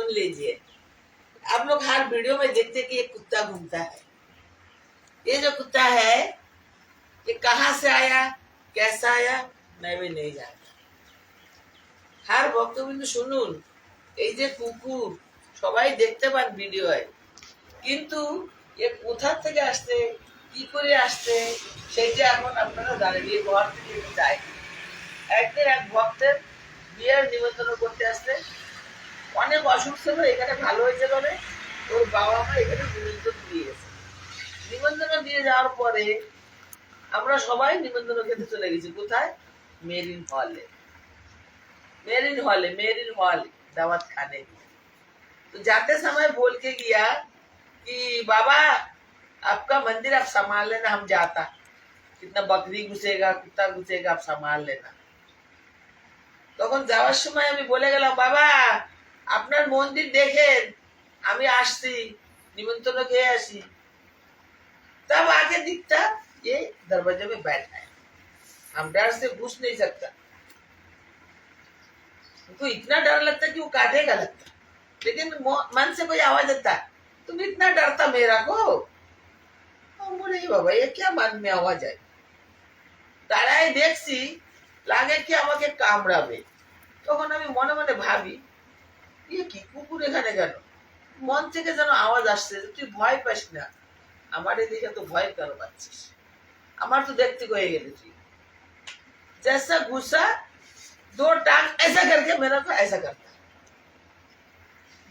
सुन लीजिए। आप लोग हर वीडियो में देखते कि एक कुत्ता घूमता है। ये जो कुत्ता है ये कहाँ से आया, कैसा आया, मैं भी नहीं जानता। हर বক্তব্য শুনুন, এই যে কুকুর সবাই দেখতে পান ভিডিওয়, কিন্তু এ কোথা থেকে আসছে, কি করে আসছে, সেটা এখন আপনারা জানেন। এই ঘর থেকে যায়। একদিন এক ভক্তের বিয়ের নিমন্ত্রণ করতে আসছে, অনেক অসুখ ছিল, এখানে ভালো হয়েছে বলে ওর বাবা মা এখানে নিমন্ত্রণ দিয়ে গেছে। নিমন্ত্রণ দিয়ে যাওয়ার পরে আমরা সবাই নিমন্ত্রণ খেতে চলে গেছি। কোথায়? মেরিন হলে। मेरिन हॉल दावत खाने की। तो जाते समय बोल के गया कि बाबा आपका मंदिर आप संभाल लेना, हम जाता, कितना बकरी घुसेगा, कुत्ता घुसेगा, आप संभाल लेना। তখন যাওয়ার সময় আমি বলে গেলাম, বাবা আপনার মন্দির দেখেন, আমি আসছি, निमंत्रण খেয়ে আসি। तब आके दिखता ये दरवाजे में बैठा है, हम डर से घुस नहीं सकता। उनको इतना डर लगता कि वो काटेगा लगता, लेकिन मन से कोई आवाज आता, तुम इतना डरता मेरा को। हम बोले बाबा ये क्या मन में आवाज है। দাঁড়ায় দেখছি লাগে কি আমাকে কামড়াবে। তখন আমি মনে মনে ভাবি ये কি কুকুর এখানে কেন। মন থেকে যেন আওয়াজ আসছে, তুই ভয় পাস না, আমার এদিকে তো ভয় কেন পাচ্ছিস, আমার তো দেখতে হয়ে গেলে তুই। जैसा घुसा दो टांग ऐसा करके मेरा को ऐसा करता,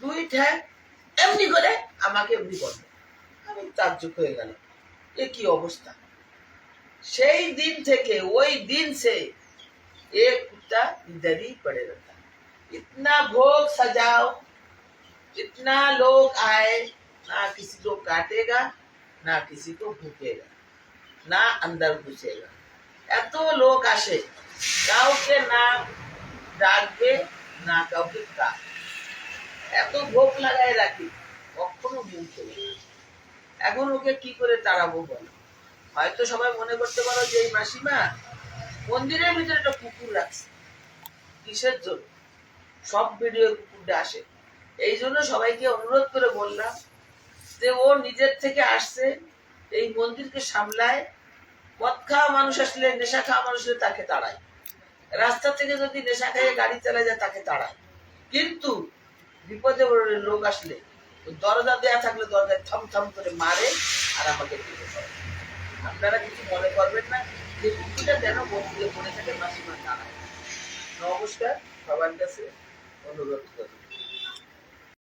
দুই ঠ্যাং এমনি করে আমাকে এমনি করবে। আমি তাজ্জব হয়ে গেল, এ কি অবস্থা। সেই দিন থেকে ওই दिन से एक कुत्ता इधर ही पड़े रहता। इतना भोग सजाओ, इतना लोग आए, ना किसी को काटेगा, ना किसी को भूकेगा, ना अंदर घुसेगा। এত লোক আসে, কাউকে না ডাকবে না কাউকে কাজ, এত ভোগ লাগাই রাখি, কখনো মুখ চলে। এখন ওকে কি করে তাড়াবো বলো। হয়তো সবাই মনে করতে পারো যে এই মাসিমা মন্দিরের ভিতরে একটা কুকুর রাখছে, কিসের জন্য? সব ভিডিও কুকুরটা আসে। এই জন্য সবাইকে অনুরোধ করে বললাম যে ও নিজের থেকে আসছে, এই মন্দিরকে সামলায়। মদ খাওয়া মানুষ আসলে, নেশা খাওয়া মানুষ আসলে তাকে তাড়ায়, রাস্তা থেকে যদি নেশা খেয়ে গাড়ি চালায় যায় তাকে তাড়ায়। কিন্তু বিপদে লোক আসলে দরজা দেয়া থাকলে দরজায় থম থম করে মারে আর আমাকে দিতে পারে। আপনারা কিছু মনে করবেন না যে কুকুরটা যেন বন্ধুকে পড়ে থাকে মাসিমা তাড়ায়। নমস্কার, সবার কাছে অনুরোধ করি।